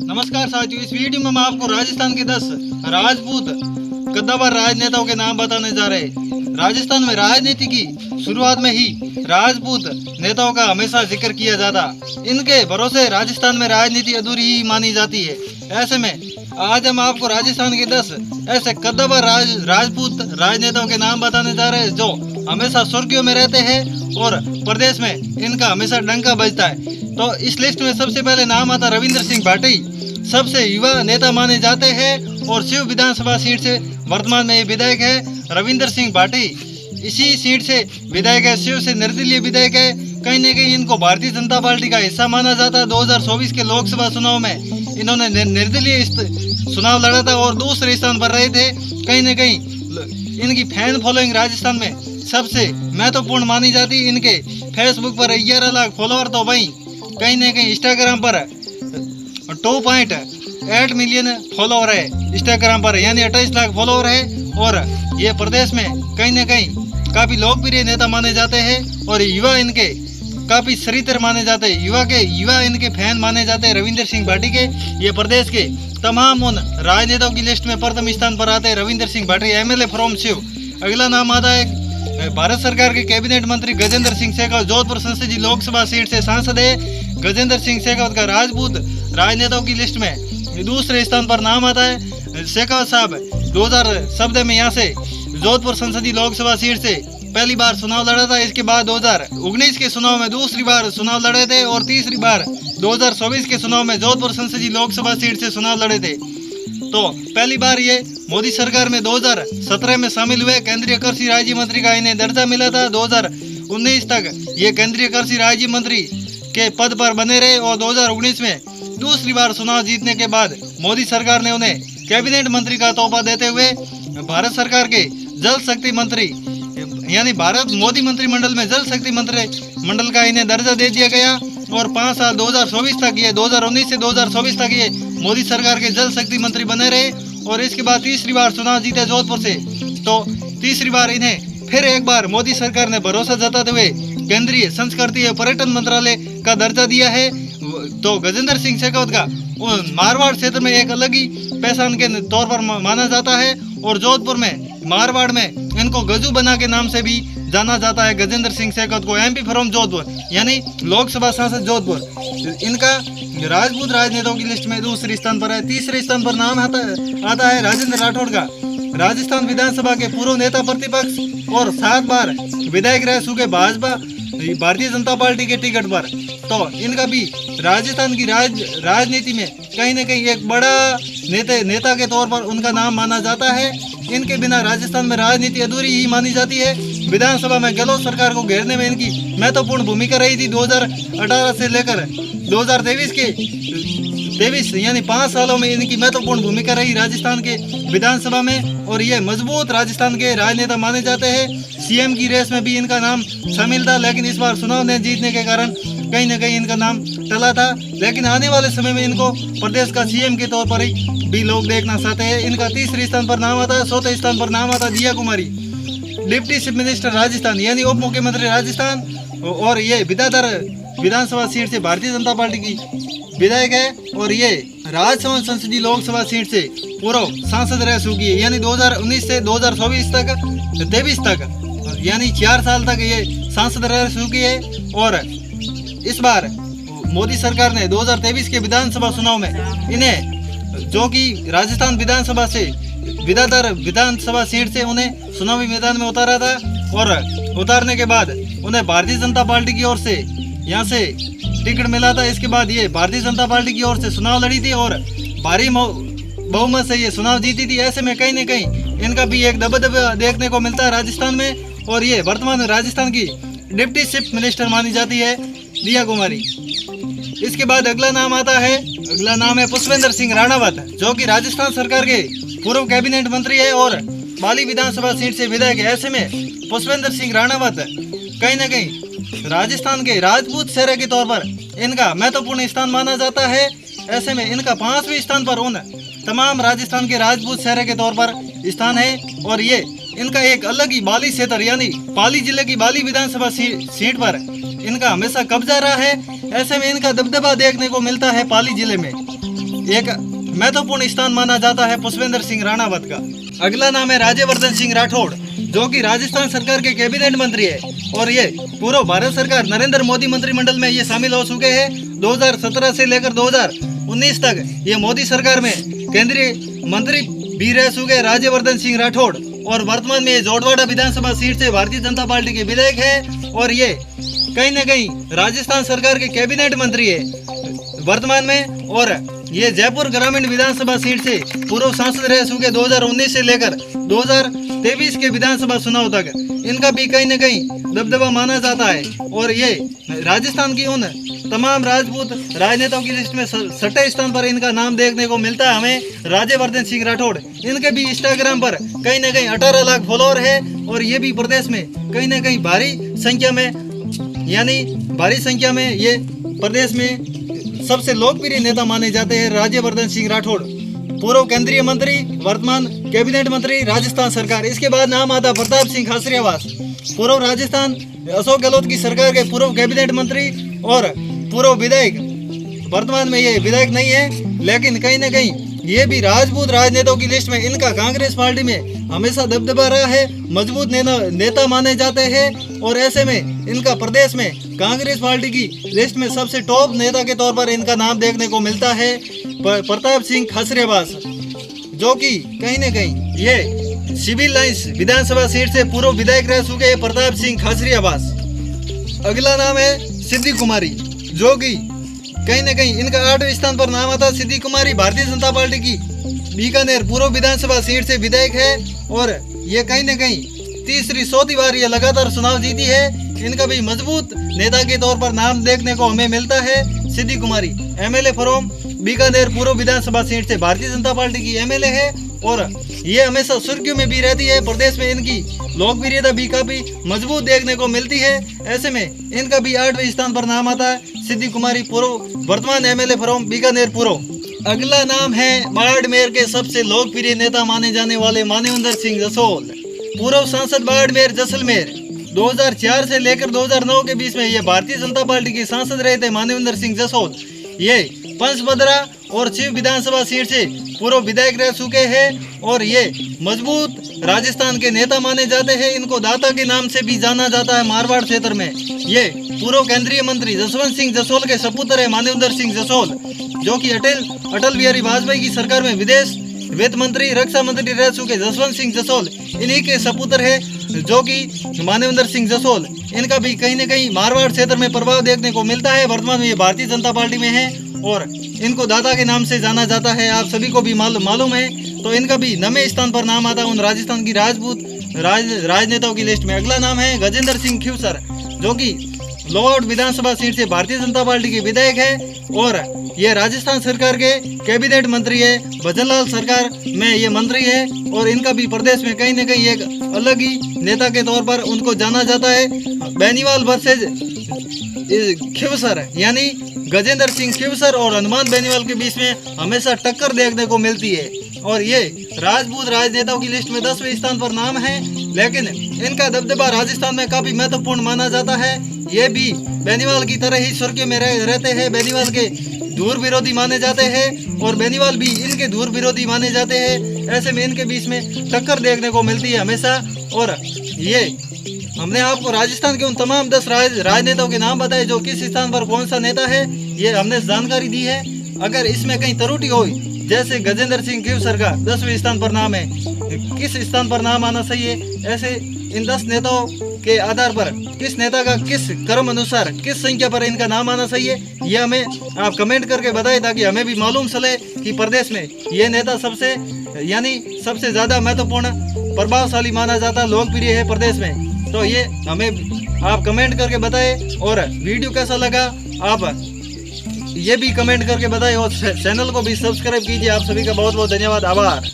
नमस्कार साथियों, इस वीडियो में मैं आपको राजस्थान के 10 राजपूत कद्दावर राजनेताओं के नाम बताने जा रहे हैं। राजस्थान में राजनीति की शुरुआत में ही राजपूत नेताओं का हमेशा जिक्र किया जाता। इनके भरोसे राजस्थान में राजनीति अधूरी ही मानी जाती है। ऐसे में आज हम आपको राजस्थान के 10 ऐसे कद्दावर राजपूत राजनेताओं के नाम बताने जा रहे हैं जो हमेशा सुर्खियों में रहते हैं और प्रदेश में इनका हमेशा डंका बजता है। तो इस लिस्ट में सबसे पहले नाम आता रविंद्र सिंह भाटी। सबसे युवा नेता माने जाते हैं और शिव विधानसभा सीट से वर्तमान में ये विधायक है रविंद्र सिंह भाटी। इसी सीट से विधायक है, शिव से निर्दलीय विधायक है। कहीं न कहीं इनको भारतीय जनता पार्टी का हिस्सा माना जाता है। 2024 के लोकसभा चुनाव में इन्होंने निर्दलीय चुनाव लड़ा था और दूसरे स्थान पर रहे थे। कहीं न कहीं इनकी फैन फॉलोइंग राजस्थान में सबसे महत्वपूर्ण मानी जाती है। इनके फेसबुक पर 11 लाख फॉलोअर, तो वहीं कहीं न कहीं इंस्टाग्राम पर 2.8 मिलियन फॉलोअर है। इंस्टाग्राम पर यानी 28 लाख फॉलोअर है और ये प्रदेश में कहीं न कहीं काफ़ी लोकप्रिय नेता माने जाते हैं और युवा इनके काफ़ी चरित्र माने जाते हैं। युवा इनके फैन माने जाते हैं रविंद्र सिंह भाटी के। ये प्रदेश के तमाम उन राजनेताओं की लिस्ट में प्रथम स्थान पर आते हैं रविंद्र सिंह भाटी, एमएलए फ्रॉम शिव। अगला नाम आता है भारत सरकार के कैबिनेट मंत्री गजेंद्र सिंह शेखावत। जोधपुर संसदीय लोकसभा सीट से सांसद है गजेंद्र सिंह शेखावत का राजपूत राजनेताओं की लिस्ट में दूसरे स्थान पर नाम आता है। शेखावत साहब 2017 में यहाँ से जोधपुर संसदीय लोकसभा सीट से पहली बार चुनाव लड़ा था। इसके बाद 2019 के चुनाव में दूसरी बार चुनाव लड़े थे और तीसरी बार 2024 के चुनाव में जोधपुर संसदीय लोकसभा सीट से चुनाव लड़े थे। तो पहली बार ये मोदी सरकार में 2017 में शामिल हुए। केंद्रीय कृषि राज्य मंत्री का इन्हें दर्जा मिला था। 2019 तक ये केंद्रीय कृषि राज्य मंत्री के पद पर बने रहे और 2019 में दूसरी बार चुनाव जीतने के बाद मोदी सरकार ने उन्हें कैबिनेट मंत्री का तोहफा देते हुए भारत सरकार के जल शक्ति मंत्री यानी भारत मोदी मंत्रिमंडल में जल शक्ति मंत्रिमंडल का इन्हें दर्जा दे दिया गया और 5 साल 2024 तक ये 2019 से 2024 तक ये मोदी सरकार के जल शक्ति मंत्री बने रहे और इसके बाद तीसरी बार चुनाव जीते जोधपुर से। तो तीसरी बार इन्हें फिर एक बार मोदी सरकार ने भरोसा जताते हुए केंद्रीय संस्कृति एवं पर्यटन मंत्रालय का दर्जा दिया है। तो गजेंद्र सिंह शेखावत का मारवाड़ क्षेत्र में एक अलग ही पहचान के तौर पर माना जाता है और जोधपुर में मारवाड़ में इनको गजू बना के नाम से भी जाना जाता है। गजेंद्र सिंह शेखावत को एमपी फ्रॉम जोधपुर यानी लोकसभा सांसद जोधपुर। इनका राजपूत राजनेताओं की लिस्ट में दूसरे स्थान पर है। तीसरे स्थान पर नाम आता है राजेंद्र राठौड़ का। राजस्थान विधानसभा के पूर्व नेता प्रतिपक्ष और 7 बार विधायक रह चुके भाजपा भारतीय जनता पार्टी के टिकट पर। तो इनका भी राजस्थान की राजनीति में कहीं न कहीं एक बड़ा नेता के तौर पर उनका नाम माना जाता है। इनके बिना राजस्थान में राजनीति अधूरी ही मानी जाती है। विधानसभा में गहलोत सरकार को घेरने में इनकी महत्वपूर्ण भूमिका रही थी। 2018 से लेकर 2023 यानी 5 सालों में इनकी महत्वपूर्ण भूमिका रही राजस्थान के विधानसभा में और ये मजबूत राजस्थान के राजनेता माने जाते हैं। सीएम की रेस में भी इनका नाम शामिल था, लेकिन इस बार चुनाव नहीं जीतने के कारण कहीं न कहीं इनका नाम टला था। लेकिन आने वाले समय में इनको प्रदेश का सीएम के तौर पर ही भी लोग देखना चाहते हैं। इनका तीसरे स्थान पर नाम आता है। चौथे स्थान पर नाम आता है दिया कुमारी, डिप्टी चीफ मिनिस्टर राजस्थान यानी उप मुख्यमंत्री राजस्थान और ये विद्याधर विधानसभा सीट से भारतीय जनता पार्टी की विधायक है और ये राजसमंद संसदीय लोकसभा सीट से पूर्व सांसद रह चुकी है यानी 2019 से 2023 तक यानी 4 साल तक ये सांसद रह चुकी है। और इस बार मोदी सरकार ने 2023 के विधानसभा चुनाव में इन्हें जो कि राजस्थान विधानसभा से विद्याधर विधानसभा सीट से उन्हें चुनावी मैदान में उतारा था और उतारने के बाद उन्हें भारतीय जनता पार्टी की ओर से यहाँ से टिकट मिला था। इसके बाद ये भारतीय जनता पार्टी की ओर से चुनाव लड़ी थी और भारी बहुमत से ये चुनाव जीती थी। ऐसे में कहीं न कहीं इनका भी एक दबदबा देखने को मिलता है राजस्थान में और ये वर्तमान में राजस्थान की डिप्टी चीफ मिनिस्टर मानी जाती है दिया कुमारी। इसके बाद अगला नाम आता है, अगला नाम है पुष्पेंद्र सिंह राणावत जो कि राजस्थान सरकार के पूर्व कैबिनेट मंत्री है और पाली विधानसभा सीट से विधायक है। ऐसे में पुष्पेंद्र सिंह राणावत कहीं न कहीं राजस्थान के राजपूत चेहरे के तौर पर इनका महत्वपूर्ण स्थान माना जाता है। ऐसे में इनका 5वें स्थान पर उन तमाम राजस्थान के राजपूत चेहरे के तौर पर स्थान है और ये इनका एक अलग ही बाली क्षेत्र यानी पाली जिले की बाली विधानसभा सीट पर इनका हमेशा कब्जा रहा है। ऐसे में इनका दबदबा देखने को मिलता है पाली जिले में। एक महत्वपूर्ण स्थान माना जाता है पुष्पेंद्र सिंह राणावत का। अगला नाम है राज्यवर्धन सिंह राठौड़, जो कि राजस्थान सरकार के कैबिनेट मंत्री है और ये पूर्व भारत सरकार नरेंद्र मोदी मंत्रिमंडल में ये शामिल हो चुके हैं। 2017 से लेकर 2019 तक ये मोदी सरकार में केंद्रीय मंत्री भी रह चुके राज्यवर्धन सिंह राठौड़, और वर्तमान में ये जोडवाड़ा विधानसभा सीट से भारतीय जनता पार्टी के विधायक है और ये कहीं न कहीं राजस्थान सरकार के कैबिनेट मंत्री है वर्तमान में। और ये जयपुर ग्रामीण विधानसभा सीट से पूर्व सांसद रह चुके 2019 से लेकर 2023 के विधानसभा चुनाव तक। इनका भी कहीं न कहीं दबदबा माना जाता है और ये राजस्थान की उन तमाम राजपूत राजनेताओं की लिस्ट में 6ठे स्थान पर इनका नाम देखने को मिलता है हमें, राज्यवर्धन सिंह राठौड़। इनके भी इंस्टाग्राम पर कहीं न कहीं 18 लाख फॉलोअर है और ये भी प्रदेश में कहीं न कहीं भारी संख्या में ये प्रदेश में सबसे लोकप्रिय नेता माने जाते हैं राज्यवर्धन सिंह राठौड़, पूर्व केंद्रीय मंत्री, वर्तमान कैबिनेट मंत्री राजस्थान सरकार। इसके बाद नाम आता प्रताप सिंह खाचरियावास, पूर्व राजस्थान अशोक गहलोत की सरकार के पूर्व कैबिनेट मंत्री और पूर्व विधायक। वर्तमान में ये विधायक नहीं है, लेकिन कहीं न कहीं ये भी राजपूत राजनेताओं की लिस्ट में इनका कांग्रेस पार्टी में हमेशा दबदबा रहा है, मजबूत नेता माने जाते हैं और ऐसे में इनका प्रदेश में कांग्रेस पार्टी की लिस्ट में सबसे टॉप नेता के तौर पर इनका नाम देखने को मिलता है प्रताप सिंह खाचरियावास, जो कि कहीं न कहीं ये सिविल लाइंस विधानसभा सीट से पूर्व विधायक रह चुके हैं प्रताप सिंह खाचरियावास। अगला नाम है सिद्धि कुमारी, जो कि कहीं न कहीं इनका 8वें स्थान पर नाम आता। सिद्धि कुमारी भारतीय जनता पार्टी की बीकानेर पूर्व विधानसभा सीट से विधायक है और ये कहीं न कहीं तीसरी चौथी बार ये लगातार चुनाव जीती है। इनका भी मजबूत नेता के तौर पर नाम देखने को हमें मिलता है। सिद्धि कुमारी एमएलए फ्रॉम बीकानेर पूर्व विधानसभा सीट से भारतीय जनता पार्टी की एमएलए है और ये हमेशा सुर्खियों में भी रहती है। प्रदेश में इनकी लोकप्रियता भी काफी मजबूत देखने को मिलती है। ऐसे में इनका भी 8वें स्थान पर नाम आता है सिद्धि कुमारी, पूर्व वर्तमान एमएलए फ्रॉम बीकानेर पूर्व। अगला नाम है बाड़मेर के सबसे लोकप्रिय नेता माने जाने वाले मानवेंद्र सिंह जसोल, पूर्व सांसद बाड़मेर जैसलमेर। 2004 से लेकर 2009 के बीच में ये भारतीय जनता पार्टी के सांसद रहे थे मानवेंद्र सिंह जसोल। ये पंचभद्रा और शिव विधानसभा सीट से पूर्व विधायक रह चुके हैं और ये मजबूत राजस्थान के नेता माने जाते हैं। इनको दाता के नाम से भी जाना जाता है मारवाड़ क्षेत्र में। ये पूर्व केंद्रीय मंत्री जसवंत सिंह जसोल के सपुत्र है मानवेंद्र सिंह जसोल, जो कि अटल बिहारी वाजपेयी की सरकार में विदेश वित्त मंत्री, रक्षा मंत्री रह चुके जसवंत सिंह जसोल इन्हीं के सपुत्र है, जो कि मानवेंद्र सिंह जसोल। इनका भी कहीं न कहीं मारवाड़ क्षेत्र में प्रभाव देखने को मिलता है। वर्तमान में ये भारतीय जनता पार्टी में है और इनको दादा के नाम से जाना जाता है, आप सभी को भी मालूम है। तो इनका भी 9वें स्थान पर नाम आता है उन राजस्थान की राजपूत राजनेताओं की लिस्ट में। अगला नाम है गजेंद्र सिंह खिवसर, जो कि लोहावट विधानसभा सीट से भारतीय जनता पार्टी के विधायक है और ये राजस्थान सरकार के कैबिनेट मंत्री है। भजनलाल सरकार में ये मंत्री है और इनका भी प्रदेश में कहीं न कहीं एक अलग ही नेता के तौर पर उनको जाना जाता है। बेनीवाल वर्सेज खिवसर, यानी गजेंद्र सिंह खिवसर और हनुमान बेनीवाल के बीच में हमेशा टक्कर देखने को मिलती है और ये राजपूत राजनेताओं की लिस्ट में 10वें स्थान पर नाम है। लेकिन इनका दबदबा राजस्थान में काफी महत्वपूर्ण माना जाता है। ये भी बेनीवाल की तरह ही सुर्खियों में रहते हैं, बेनीवाल के दूर विरोधी माने जाते हैं और बेनीवाल भी इनके दूर विरोधी माने जाते हैं। ऐसे में इनके बीच में टक्कर देखने को मिलती है हमेशा। और ये हमने आपको राजस्थान के उन तमाम 10 राजनेताओं के नाम बताए जो किस स्थान पर कौन सा नेता है, ये हमने जानकारी दी है। अगर इसमें कहीं त्रुटि हुई, जैसे गजेंद्र सिंह खिवसर का 10वें स्थान पर नाम है, किस स्थान पर नाम आना चाहिए, ऐसे इन 10 नेताओं के आधार पर किस नेता का किस क्रम अनुसार किस संख्या पर इनका नाम आना चाहिए, ये हमें आप कमेंट करके बताएं, ताकि हमें भी मालूम चले कि प्रदेश में ये नेता सबसे ज़्यादा महत्वपूर्ण प्रभावशाली माना जाता, लोकप्रिय है प्रदेश में। तो ये हमें आप कमेंट करके बताएं और वीडियो कैसा लगा आप ये भी कमेंट करके बताएं और चैनल को भी सब्सक्राइब कीजिए। आप सभी का बहुत बहुत धन्यवाद, आभार।